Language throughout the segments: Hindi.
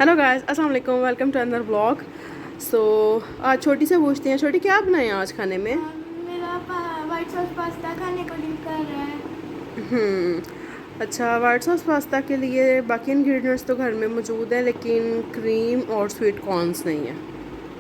हेलो गाइस, अस्सलाम वालेकुम, वेलकम टू अनदर व्लॉग। सो आज छोटी से पूछते हैं, छोटी क्या बनाए आज खाने में? मेरा वाइट सॉस पास्ता खाने को दिल कर रहा है। अच्छा, वाइट सॉस पास्ता के लिए बाकी इंग्रेडिएंट्स तो घर में मौजूद है, लेकिन क्रीम और स्वीट कॉर्न्स नहीं है।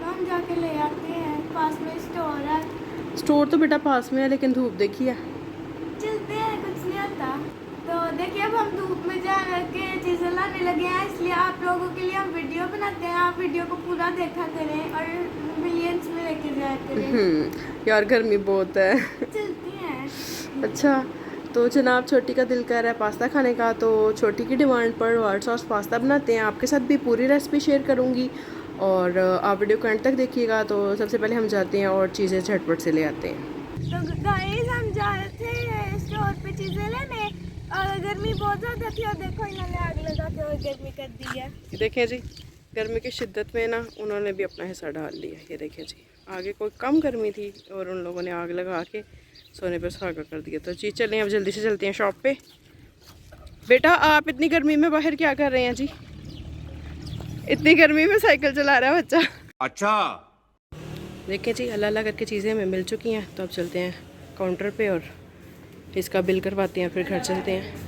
तो हम जाके ले आते हैं, पास में स्टोर है। स्टोर तो बेटा पास में है, लेकिन धूप देखी है। चलते हैं, कुछ नहीं आता। तो देखिए, अब हम धूप में जा के चीज़ें लाने लगे हैं, इसलिए आप लोगों के लिए हम वीडियो बनाते हैं। आप वीडियो को पूरा देखा करें और मिलियंस में लेके जाया करें। यार गर्मी बहुत है। चलते हैं। अच्छा, तो जनाब छोटी का दिल कर रहा है पास्ता खाने का, तो छोटी की डिमांड पर वाइट सॉस पास्ता बनाते हैं। आपके साथ भी पूरी रेसिपी शेयर करूँगी और आप वीडियो को एंड तक देखिएगा। तो सबसे पहले हम जाते हैं और चीज़ें झटपट से ले आते हैं। तो गाइस, हम जा रहे थे स्टोर पे चीज़ें लेने और गर्मी बहुत ज़्यादा थी और देखो इन्होंने आग लगा के और गर्मी कर दी है। देखें जी, गर्मी की शिद्दत में ना उन्होंने भी अपना हिस्सा डाल लिया। ये देखें जी, आगे कोई कम गर्मी थी और उन लोगों ने आग लगा के सोने पे सुहागा कर दिया। तो जी चलें, अब जल्दी से चलते हैं शॉप पे। बेटा आप इतनी गर्मी में बाहर क्या कर रहे हैं जी? इतनी गर्मी में साइकिल चला रहा है बच्चा। अच्छा, देखें जी, अल्लाह अल्लाह करके चीज़ें हमें मिल चुकी हैं। तो अब चलते हैं काउंटर पे और इसका बिल करवाते हैं, फिर घर चलते हैं।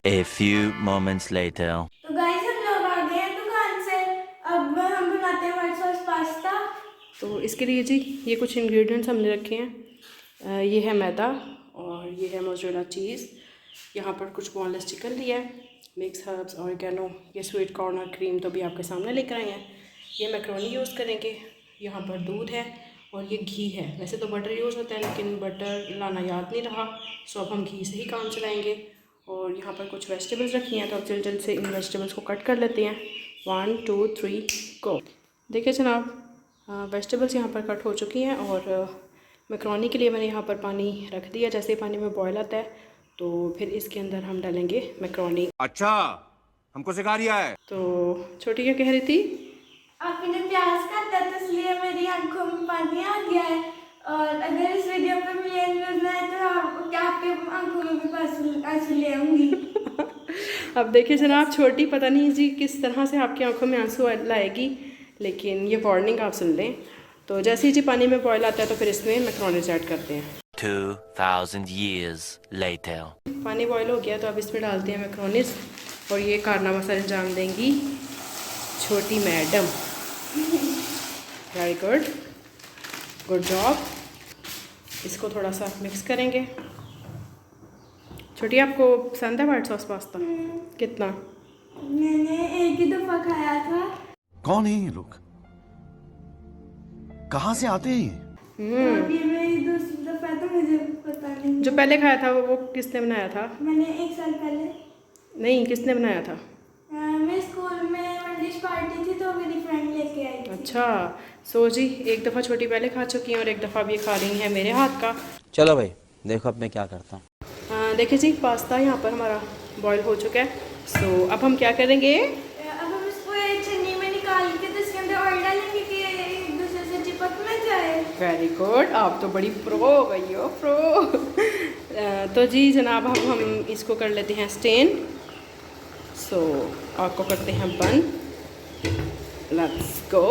A few moments later. तो गाइस, हम लोग आ गए हैं दुकान से। अब हम बनाते हैं व्हाइट सॉस पास्ता। तो इसके लिए जी ये कुछ इंग्रेडिएंट्स हमने रखे हैं। ये है मैदा और ये है मोज़रेला चीज़। यहाँ पर कुछ बोनलेस चिकन लिया है, मिक्स हर्ब्स, ऑरिगेनो, ये स्वीट कॉर्न और क्रीम तो भी आपके सामने लेकर आए हैं। ये मैक्रोनी यूज़ करेंगे। यहाँ पर दूध है और ये घी है। वैसे तो बटर यूज़ होता है, लेकिन बटर लाना याद नहीं रहा, सो अब हम घी से ही काम चलाएँगे। और यहाँ पर कुछ वेजिटेबल्स रखी हैं, तो अब जल्द से इन वेजिटेबल्स को कट कर लेते हैं। 1 2 3 गो। देखिए जनाब, वेजिटेबल्स यहाँ पर कट हो चुकी हैं और मैक्रोनी के लिए मैंने यहाँ पर पानी रख दिया। जैसे ही पानी में बॉयल आता है तो फिर इसके अंदर हम डालेंगे मैक्रोनी। अच्छा, हमको सिखा रिया है। तो छोटी क्या कह रही थी? आपने प्याज काटा तो इसलिए मेरी आंखों में पानी आ गया है। और अगर इस वीडियो पर मिलियन व्यूज आए तो आपके आंखों में भी आंसू ले आऊंगी। अब देखिए जनाब, छोटी पता नहीं जी किस तरह से आपकी आंखों में आंसू लाएगी, लेकिन ये वार्निंग आप सुन लें। तो जैसे ही जी पानी में बॉयल आता है तो फिर इसमें मैक्रोनीज ऐड करते हैं। 2000 years later. पानी बॉयल हो गया तो अब इसमें डालते हैं मैक्रोनीज और ये कारनामा सर अंजाम देंगी छोटी madam. Very good, good job. इसको थोड़ा सा मिक्स करेंगे। छोटी आपको पसंद है वाइट सॉस पास्ता? कितना? मैंने एक ही दफा खाया था। कौन है ये लोग? कहाँ से आते हैं? और ये मेरी दूसरी दफा, तो मुझे पता नहीं। जो पहले खाया था वो किसने बनाया था? मैंने 1 साल पहले। नहीं, किसने बनाया था? मैं स्कूल में डिश पार्टी थी तो मेरी फ्रेंड लेके आई थी। अच्छा, सो जी एक दफ़ा छोटी पहले खा चुकी हैं और एक दफ़ा भी खा रही हैं मेरे हाथ का। चलो भाई, देखो अब मैं क्या करता हूँ। देखिए जी, पास्ता यहाँ पर हमारा बॉईल हो चुका है। सो अब हम क्या करेंगे? अब हम इसको एक छन्नी में निकाल के तो इसके अंदर ऑयल डालेंगे कि एक दूसरे से चिपक ना जाए। वेरी गुड, आप तो बड़ी प्रो हो गई हो, प्रो। तो जी जनाब, अब हम इसको कर लेते हैं स्टेन। सो आपको करते हैं बंद। Let's go.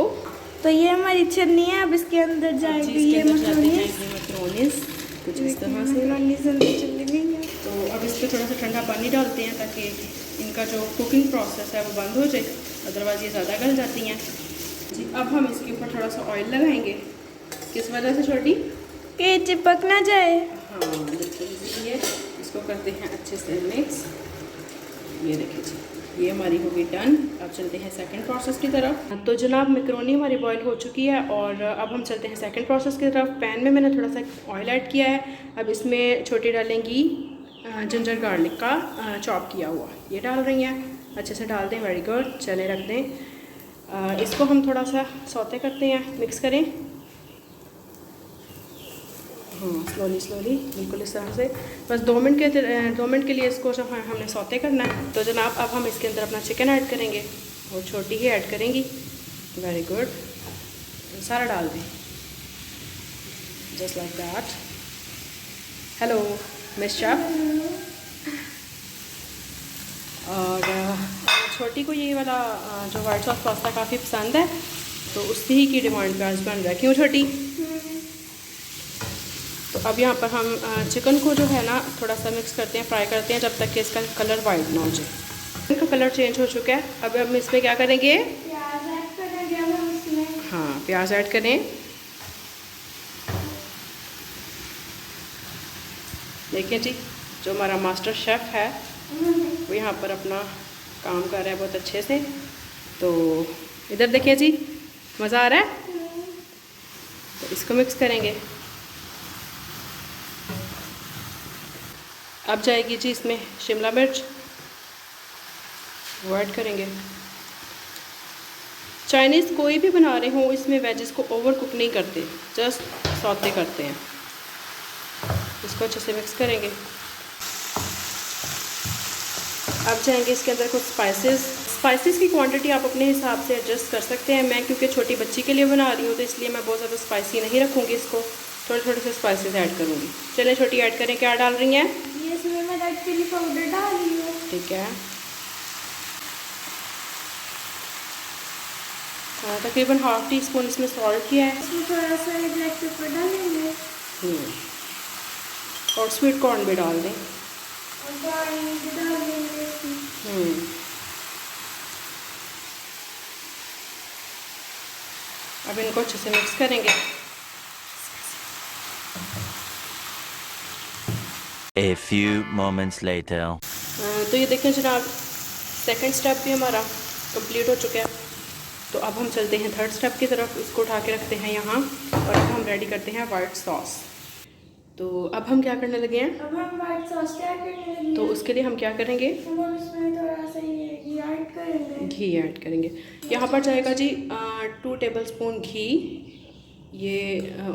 तो ये हमारी छन्नी है, अब इसके अंदर जाएगी ये मैक्रोनीज कुछ इस तरह से। अंदर चली गई है। तो अब इस पर थोड़ा सा ठंडा पानी डालते हैं ताकि इनका जो कुकिंग प्रोसेस है वो बंद हो जाए, अदरवाइज़ ये ज़्यादा गल जाती हैं जी। अब हम इसके ऊपर थोड़ा सा ऑयल लगाएंगे। किस वजह से छोटी? कि चिपक ना जाए। हाँ बिल्कुल, इसलिए इसको करते हैं अच्छे से मिक्स। ये देखिए जी, ये हमारी होगी डन। अब चलते हैं सेकंड प्रोसेस की तरफ। तो जनाब, मैक्रोनी हमारी बॉईल हो चुकी है और अब हम चलते हैं सेकंड प्रोसेस की तरफ। पैन में मैंने थोड़ा सा ऑयल ऐड किया है। अब इसमें छोटी डालेंगी जिंजर गार्लिक का चॉप किया हुआ, ये डाल रही हैं। अच्छे से डाल दें। वेरी गुड, चले रख दें। इसको हम थोड़ा सा सौते करते हैं, मिक्स करें। हाँ, स्लोली स्लोली, बिल्कुल इस तरह से। बस 2 मिनट के लिए इसको जो हमने सौते करना है। तो जनाब, अब हम इसके अंदर अपना चिकन ऐड करेंगे और छोटी ही ऐड करेंगी। वेरी गुड, सारा डाल दें, just like that. Hello miss chef. और छोटी को ये वाला जो वाइट सॉस पास्ता काफ़ी पसंद है, तो उसी ही की डिमांड पे आज बन रहा है। क्यों छोटी? तो अब यहाँ पर हम चिकन को जो है ना थोड़ा सा मिक्स करते हैं, फ्राई करते हैं जब तक कि इसका कलर वाइट ना हो जाए। इनका कलर चेंज हो चुका है। अब हम इसमें क्या करेंगे? प्याज ऐड करेंगे हम इसमें। हाँ, प्याज ऐड करें। देखिए जी, जो हमारा मास्टर शेफ़ है वो यहाँ पर अपना काम कर रहा है बहुत अच्छे से। तो इधर देखिए जी, मज़ा आ रहा है। तो इसको मिक्स करेंगे। अब जाएगी जी इसमें शिमला मिर्च, वो ऐड करेंगे। चाइनीज़ कोई भी बना रहे हो, इसमें वेजेस को ओवर कुक नहीं करते, जस्ट सौते करते हैं। इसको अच्छे से मिक्स करेंगे। अब जाएंगे इसके अंदर कुछ स्पाइसेस की क्वांटिटी आप अपने हिसाब से एडजस्ट कर सकते हैं। मैं क्योंकि छोटी बच्ची के लिए बना रही हूँ तो इसलिए मैं बहुत ज़्यादा स्पाइसी नहीं रखूँगी, इसको थोड़े थोड़े से स्पाइसेस ऐड करूँगी। चलें छोटी, ऐड करें। क्या डाल रही हैं? ये इसमें मैं रेड चिली पाउडर डाल रही हूँ। ठीक है, तकरीबन ½ टीस्पून इसमें सॉल्ट किया है। इसमें थोड़ा सा ब्लैक पेपर डालेंगे और स्वीट कॉर्न भी डाल दें। और पानी भी डाल देंगे इसमें। अब इनको अच्छे से मिक्स करेंगे। A few moments later. तो ये देखें जनाब, सेकंड स्टेप भी हमारा कंप्लीट हो चुका है। तो अब हम चलते हैं थर्ड स्टेप की तरफ। इसको उठा के रखते हैं यहाँ और अब हम रेडी करते हैं वाइट सॉस। तो अब हम क्या करने लगे हैं? अब हम वाइट सॉस तैयार करने लगे। तो उसके लिए हम क्या करेंगे? हम इसमें थोड़ा सा ये घी ऐड करेंगे। घी ऐड करेंगे। यहाँ पर जाएगा जी 2 टेबलस्पून घी। ये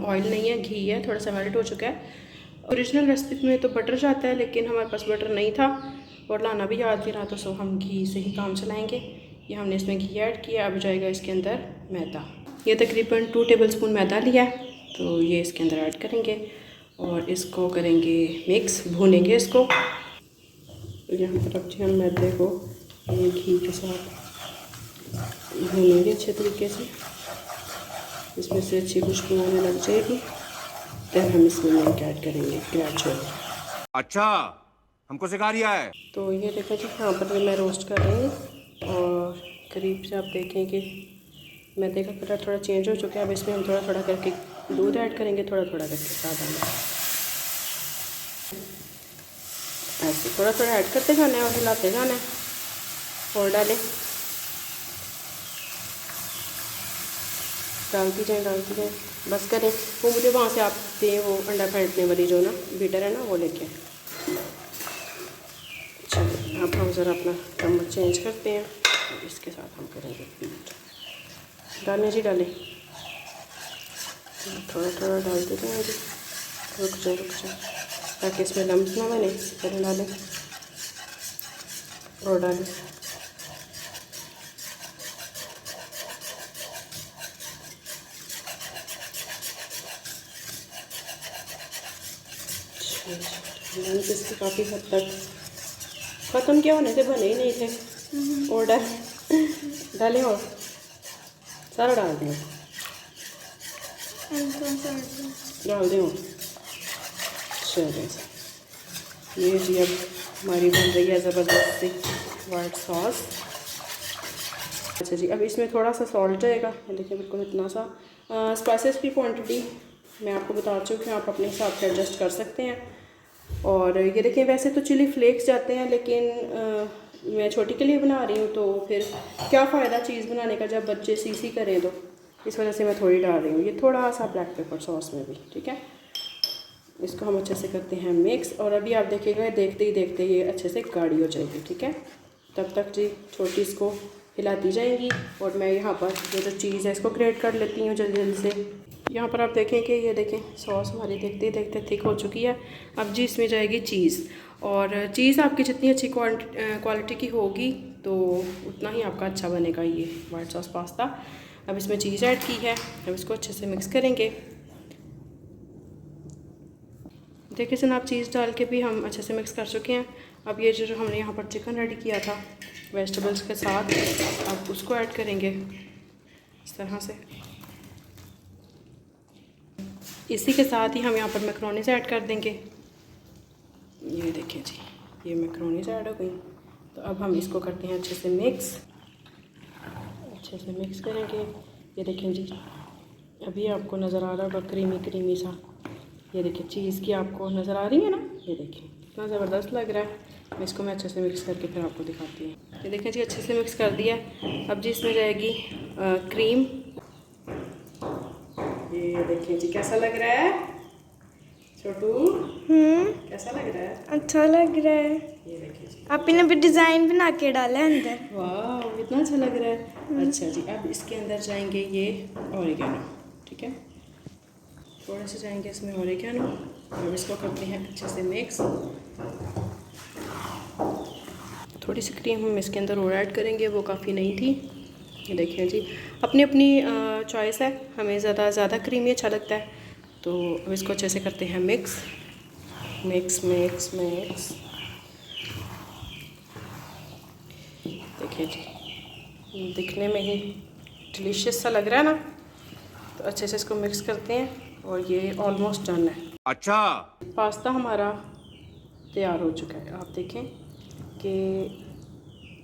ऑयल नहीं है, घी है, थोड़ा सा मेल्ट हो चुका है। ओरिजिनल रेसिपी में तो बटर जाता है, लेकिन हमारे पास बटर नहीं था और लाना भी याद नहीं रहा, तो सो हम घी से ही काम चलाएंगे। ये हमने इसमें घी ऐड किया। अब जाएगा इसके अंदर मैदा। ये तकरीबन 2 टेबलस्पून मैदा लिया है, तो ये इसके अंदर ऐड करेंगे और इसको करेंगे मिक्स, भूनेंगे इसको। तो यहाँ पर अब जी हम मैदे को ये घी के साथ भूनेंगे अच्छे तरीके से। इसमें से अच्छी खुशबू आने लग जाएगी, तब हम इसमें मिल्क ऐड करेंगे ग्रेजुअल। अच्छा, हमको सिखा रिया है। तो ये देखो जी, यहाँ पर मैं रोस्ट कर रही हूँ और करीब से आप देखें कि मैदे का कलर थोड़ा चेंज हो चुका है। अब इसमें हम थोड़ा थोड़ा करके दूध ऐड करेंगे, थोड़ा थोड़ा करके सादा में ऐसे थोड़ा थोड़ा ऐड करते जाना है और हिलाते जाना है। और डालती जाए, बस करें। वो मुझे वहाँ से आप दें वो अंडा फेंटने वाली जो ना बीटर है ना, वो लेके। चलिए अब हम ज़रा अपना चम्मच चेंज करते हैं। इसके साथ हम करेंगे बीट। डालें जी, डालें, थोड़ा थोड़ा डालते जाएँ जी। रुक जाए ताकि इसमें लम्स ना बने। पहले डालें और डालें। लम्स इसके काफ़ी हद तक ख़त्म क्या होने से बने ही नहीं थे। और डालें और सारा डाल दें, डाल दें और चलिए। ये जी अब हमारी बन रही है ज़बरदस्त सी वाइट सॉस। अच्छा जी, अब इसमें थोड़ा सा सॉल्ट जाएगा। देखिए बिल्कुल इतना सा। स्पाइसेस की क्वांटिटी मैं आपको बता चुकी हूँ, आप अपने हिसाब से एडजस्ट कर सकते हैं। और ये देखिए, वैसे तो चिली फ्लेक्स जाते हैं, लेकिन मैं छोटी के लिए बना रही हूँ, तो फिर क्या फ़ायदा चीज़ बनाने का जब बच्चे सी करें। तो इस वजह से मैं थोड़ी डाल रही हूँ। ये थोड़ा सा ब्लैक पेपर सॉस में भी, ठीक है। इसको हम अच्छे से करते हैं मिक्स। और अभी आप देखिएगा, देखते ही देखते ये अच्छे से गाढ़ी हो जाएगी, ठीक है। तब तक जी छोटी इसको हिलाती जाएंगी और मैं यहाँ पर ये जो चीज़ है इसको ग्रेट कर लेती हूँ जल्दी जल्दी से। यहाँ पर आप देखें कि ये देखें सॉस हमारी देखते ही देखते थिक हो चुकी है। अब जी इसमें जाएगी चीज़, और चीज़ आपकी जितनी अच्छी क्वालिटी की होगी तो उतना ही आपका अच्छा बनेगा ये वाइट सॉस पास्ता। अब इसमें चीज़ ऐड की है, अब इसको अच्छे से मिक्स करेंगे। देखिए जनाब, चीज़ डाल के भी हम अच्छे से मिक्स कर चुके हैं। अब ये जो हमने यहाँ पर चिकन रेडी किया था वेजिटेबल्स के साथ आप उसको ऐड करेंगे इस तरह से। इसी के साथ ही हम यहाँ पर मैक्रोनीज़ ऐड कर देंगे। ये देखिए जी, ये मैक्रोनीज़ ऐड हो गई। तो अब हम इसको करते हैं अच्छे से मिक्स, अच्छे से मिक्स करेंगे। ये देखें जी, अभी आपको नज़र आ रहा होगा क्रीमी क्रीमी सा। ये देखिए चीज़ की आपको नज़र आ रही है ना, ये देखिए कितना ज़बरदस्त लग रहा है। इसको मैं अच्छे से मिक्स करके फिर आपको दिखाती हूँ। ये देखें जी, अच्छे से मिक्स कर दिया। अब जी इसमें जाएगी क्रीम। ये देखिए जी, कैसा लग रहा है छोटू? कैसा लग रहा है? अच्छा लग रहा है। ये देखिए जी, आप इन्हें भी डिज़ाइन बना के डाला है अंदर। वाह कितना अच्छा लग रहा है। अच्छा जी, अब इसके अंदर जाएंगे ये ऑरिगेनो, ठीक है, थोड़े से जाएंगे इसमें ऑरिगेनो और इसको करते हैं अच्छे से मिक्स। थोड़ी सी क्रीम हम इसके अंदर और ऐड करेंगे, वो काफ़ी नहीं थी। ये देखिए जी, अपनी अपनी चॉइस है, हमें ज़्यादा क्रीमी अच्छा लगता है। तो अब इसको अच्छे से करते हैं मिक्स मिक्स मिक्स मिक्स। देखिए जी, दिखने में ही डिलीशियस सा लग रहा है ना। तो अच्छे से इसको मिक्स करते हैं और ये ऑलमोस्ट डन है। अच्छा, पास्ता हमारा तैयार हो चुका है। आप देखें कि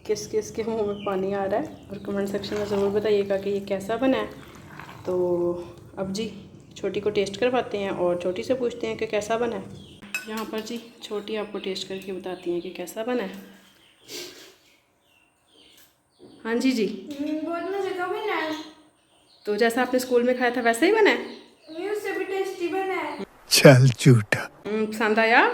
किस किस के मुंह में पानी आ रहा है, और कमेंट सेक्शन में ज़रूर बताइएगा कि ये कैसा बना है। तो अब जी छोटी को टेस्ट करवाते हैं और छोटी से पूछते हैं कि कैसा बना है। यहाँ पर जी छोटी आपको टेस्ट करके बताती हैं कि कैसा बना है। हाँ जी जी, बहुत मज़े का बना है। तो जैसा आपने स्कूल में खाया था वैसे ही बना है? ये उससे भी टेस्टी बना है। चल झूठा। पसंद आया?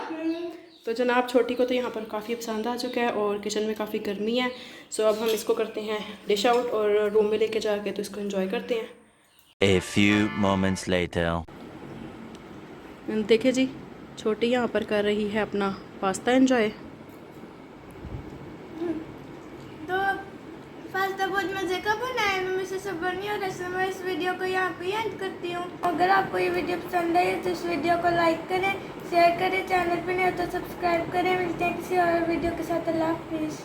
तो जनाब छोटी को तो यहाँ पर काफ़ी पसंद आ चुका है और किचन में काफ़ी गर्मी है। सो अब हम इसको करते हैं डिश आउट और रूम में लेके जाके तो इसको एंजॉय करते हैं। A few moments later. देखिए जी, छोटी यहाँ पर कर रही है अपना पास्ता एंजॉय। तो पास्ता बहुत मज़े का बना है, मैं मुझसे सब्र नहीं हो रहा, इसलिए मैं इस वीडियो को यहाँ पे एंड करती हूँ। अगर आपको ये वीडियो पसंद आई तो इस वीडियो को लाइक करें, शेयर करें, चैनल पे नहीं हो तो सब्सक्राइब करें। मिलते हैं किसी और वीडियो के साथ। अल्लाह हाफिज़।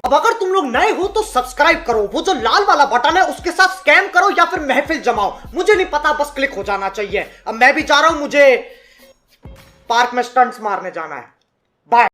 अब अगर तुम लोग नए हो तो सब्सक्राइब करो, वो जो लाल वाला बटन है उसके साथ स्कैम करो या फिर महफिल जमाओ, मुझे नहीं पता, बस क्लिक हो जाना चाहिए। अब मैं भी जा रहा हूं, मुझे पार्क में स्टंट्स मारने जाना है। बाय।